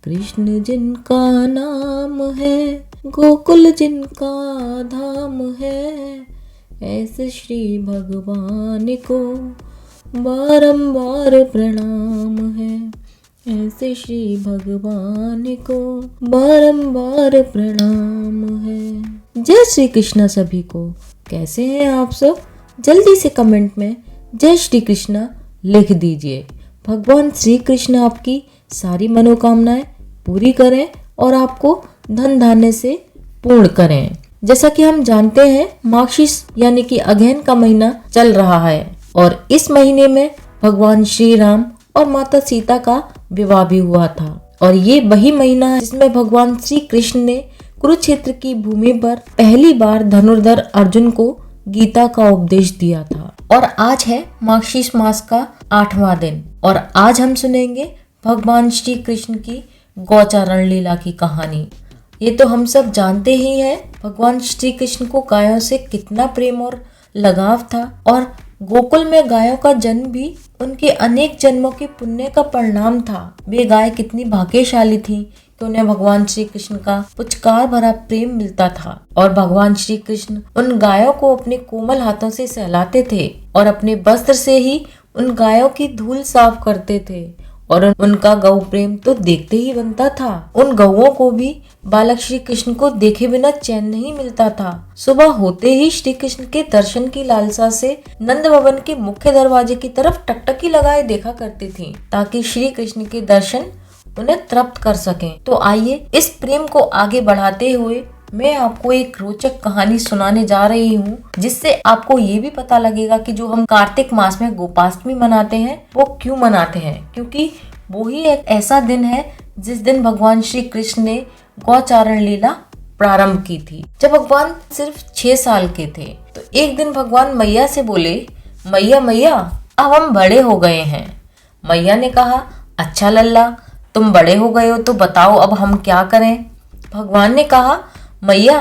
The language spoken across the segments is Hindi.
कृष्ण जिनका नाम है, गोकुल जिनका धाम है, ऐसे श्री भगवान को बारंबार प्रणाम है, ऐसे श्री भगवान को बारंबार प्रणाम है। जय श्री कृष्ण सभी को। कैसे हैं आप सब? जल्दी से कमेंट में जय श्री कृष्ण लिख दीजिए। भगवान श्री कृष्ण आपकी सारी मनोकामनाएं पूरी करें और आपको धन धान्य से पूर्ण करें। जैसा कि हम जानते हैं, मार्गशीर्ष यानी कि अगहन का महीना चल रहा है और इस महीने में भगवान श्री राम और माता सीता का विवाह भी हुआ था। और ये वही महीना है जिसमें भगवान श्री कृष्ण ने कुरुक्षेत्र की भूमि पर पहली बार धनुर्धर अर्जुन को गीता का उपदेश दिया था। और आज है मार्गशीर्ष मास का 8वां दिन और आज हम सुनेंगे भगवान श्री कृष्ण की गौचारण लीला की कहानी। ये तो हम सब जानते ही हैं, भगवान श्री कृष्ण को गायों से कितना प्रेम और लगाव था और गोकुल में गायों का जन्म भी उनके अनेक जन्मों के पुण्य का परिणाम था। वे गाय कितनी भाग्यशाली थी कि उन्हें भगवान श्री कृष्ण का पुचकार भरा प्रेम मिलता था और भगवान श्री कृष्ण उन गायों को अपने कोमल हाथों से सहलाते थे और अपने वस्त्र से ही उन गायों की धूल साफ करते थे और उनका गौ प्रेम तो देखते ही बनता था। उन गौओं को भी बालक श्री कृष्ण को देखे बिना चैन नहीं मिलता था। सुबह होते ही श्री कृष्ण के दर्शन की लालसा से नंद भवन के मुख्य दरवाजे की तरफ टकटकी लगाए देखा करती थी ताकि श्री कृष्ण के दर्शन उन्हें तृप्त कर सकें। तो आइए इस प्रेम को आगे बढ़ाते हुए मैं आपको एक रोचक कहानी सुनाने जा रही हूँ, जिससे आपको ये भी पता लगेगा कि जो हम कार्तिक मास में गोपाष्टमी मनाते हैं वो क्यों मनाते हैं। क्योंकि वो ही एक ऐसा दिन है जिस दिन भगवान श्री कृष्ण ने गौचारण लीला प्रारंभ की थी। जब भगवान सिर्फ 6 साल के थे तो एक दिन भगवान मैया से बोले, मैया मैया अब हम बड़े हो गए हैं। मैया ने कहा, अच्छा लल्ला तुम बड़े हो गए हो तो बताओ अब हम क्या करें। भगवान ने कहा, मैया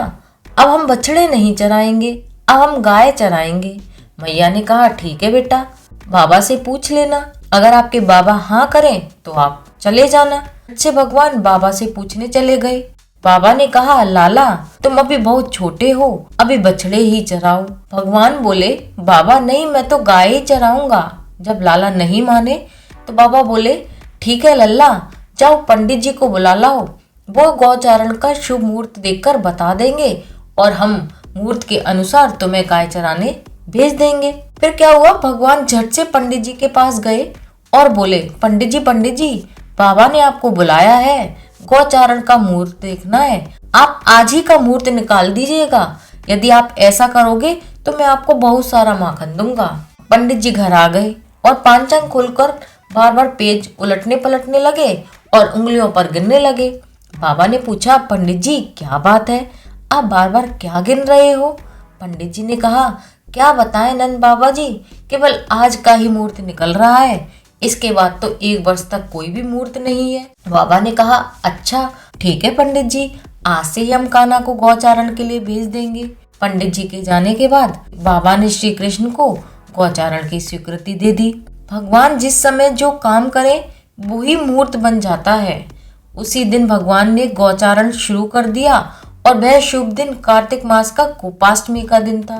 अब हम बछड़े नहीं चराएंगे, अब हम गाय चराएंगे। मैया ने कहा, ठीक है बेटा, बाबा से पूछ लेना, अगर आपके बाबा हाँ करें तो आप चले जाना। अच्छे भगवान बाबा से पूछने चले गए। बाबा ने कहा, लाला तुम अभी बहुत छोटे हो, अभी बछड़े ही चराओ। भगवान बोले, बाबा नहीं, मैं तो गाय ही चराऊंगा। जब लाला नहीं माने तो बाबा बोले, ठीक है लल्ला, जाओ पंडित जी को बुला लाओ, वो गौचारण का शुभ मुहूर्त देखकर बता देंगे और हम मुहूर्त के अनुसार तुम्हें गाय चराने भेज देंगे। फिर क्या हुआ, भगवान झट से पंडित जी के पास गए और बोले, पंडित जी बाबा ने आपको बुलाया है, गौचारण का मुहूर्त देखना है, आप आज ही का मुहूर्त निकाल दीजिएगा। यदि आप ऐसा करोगे तो मैं आपको बहुत सारा माखन दूंगा। पंडित जी घर आ गए और पांचांग खोलकर बार बार पेज उलटने पलटने लगे और उंगलियों पर गिनने लगे। बाबा ने पूछा, पंडित जी क्या बात है, आप बार बार क्या गिन रहे हो? पंडित जी ने कहा, क्या बताएं नंद बाबा जी, केवल आज का ही मुहूर्त निकल रहा है, इसके बाद तो 1 वर्ष तक कोई भी मुहूर्त नहीं है। बाबा ने कहा, अच्छा ठीक है पंडित जी, आज से ही हम कान्हा को गौचारण के लिए भेज देंगे। पंडित जी के जाने के बाद बाबा ने श्री कृष्ण को गौचारण की स्वीकृति दे दी। भगवान जिस समय जो काम करे वही मुहूर्त बन जाता है। उसी दिन भगवान ने गौचारण शुरू कर दिया और वह शुभ दिन कार्तिक मास का गोपाष्टमी का दिन था।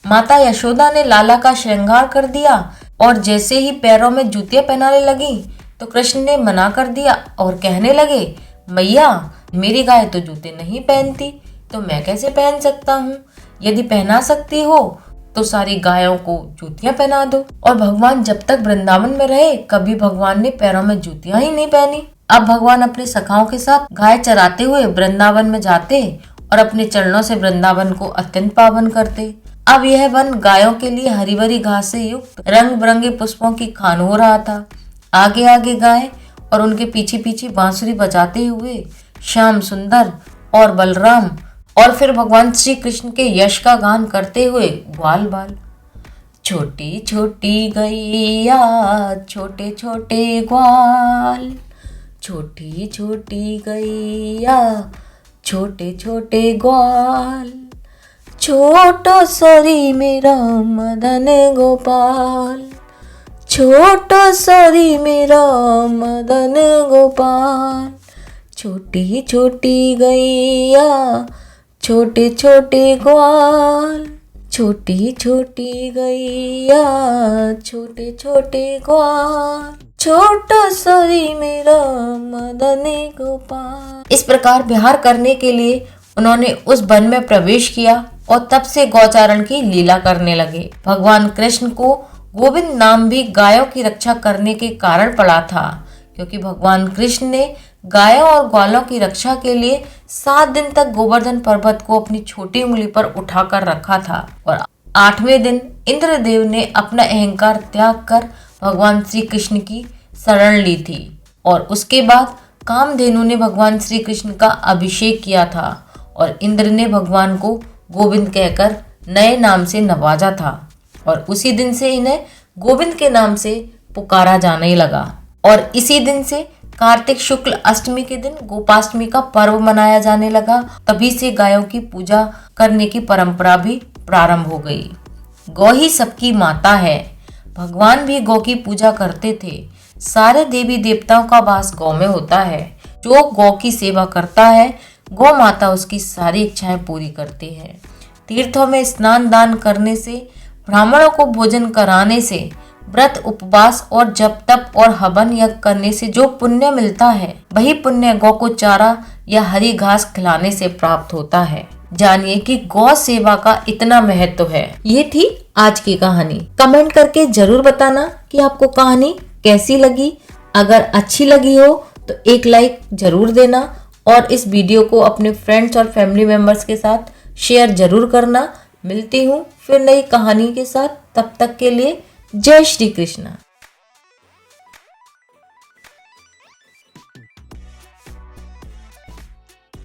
माता यशोदा ने लाला का श्रृंगार कर दिया और जैसे ही पैरों में जूतियां पहनाने लगी तो कृष्ण ने मना कर दिया और कहने लगे, मैया मेरी गाय तो जूते नहीं पहनती तो मैं कैसे पहन सकता हूँ, यदि पहना सकती हो तो सारी गायों को जूतियां पहना दो। और भगवान जब तक वृंदावन में रहे कभी भगवान ने पैरों में जूतियां ही नहीं पहनी। अब भगवान अपने सखाओं के साथ गाय चराते हुए वृंदावन में जाते और अपने चरणों से वृंदावन को अत्यंत पावन करते। अब यह वन गायों के लिए हरी भरी घास से युक्त रंग बिरंगे पुष्पों की खान हो रहा था। आगे आगे गाय और उनके पीछे पीछे बांसुरी बजाते हुए श्याम सुंदर और बलराम और फिर भगवान श्री कृष्ण के यश का गान करते हुए ग्वाल बाल। छोटी छोटी गैया छोटे छोटे ग्वाल, छोटी छोटी गैया छोटे छोटे ग्वाल, छोटो सरी मेरा मदन गोपाल, छोटो सरी मेरा मदन गोपाल, छोटी छोटी गैया छोटे छोटे ग्वाल, छोटी छोटी गैया छोटे छोटे ग्वाल, छोटा सरी मेरा मदनी गोपाल। इस प्रकार विहार करने के लिए उन्होंने उस वन में प्रवेश किया और तब से गौचारण की लीला करने लगे। भगवान कृष्ण को गोविंद नाम भी गायों की रक्षा करने के कारण पड़ा था, क्योंकि भगवान कृष्ण ने गायों और ग्वालों की रक्षा के लिए 7 दिन तक गोवर्धन पर्वत को अपनी छोटी उंगली पर उठाकर रखा था और 8वें दिन इंद्रदेव ने अपना अहंकार त्याग कर भगवान श्री कृष्ण की शरण ली थी और उसके बाद कामधेनु ने भगवान श्री कृष्ण का अभिषेक किया था और इंद्र ने भगवान को गोविंद कहकर नए नाम से नवाजा था और उसी दिन से इन्हें गोविंद के नाम से पुकारा जाने लगा। और इसी दिन से कार्तिक शुक्ल अष्टमी के दिन गोपाष्टमी का पर्व मनाया जाने लगा। तभी से गायों की पूजा करने की परंपरा भी प्रारंभ हो गई। गौ ही सबकी माता है। भगवान भी गौ की पूजा करते थे। सारे देवी देवताओं का वास गौ में होता है। जो गौ की सेवा करता है, गौ माता उसकी सारी इच्छाएं पूरी करती है। तीर्थों में स्नान दान करने से, ब्राह्मणों को भोजन कराने से, व्रत उपवास और जप तप और हवन यज्ञ करने से जो पुण्य मिलता है, वही पुण्य गौ को चारा या हरी घास खिलाने से प्राप्त होता है। जानिए कि गौ सेवा का इतना महत्व है। ये थी आज की कहानी। कमेंट करके जरूर बताना कि आपको कहानी कैसी लगी। अगर अच्छी लगी हो तो एक लाइक जरूर देना और इस वीडियो को अपने फ्रेंड्स और फैमिली मेंबर्स के साथ शेयर जरूर करना। मिलती हूँ फिर नई कहानी के साथ। तब तक के लिए जय श्री कृष्ण।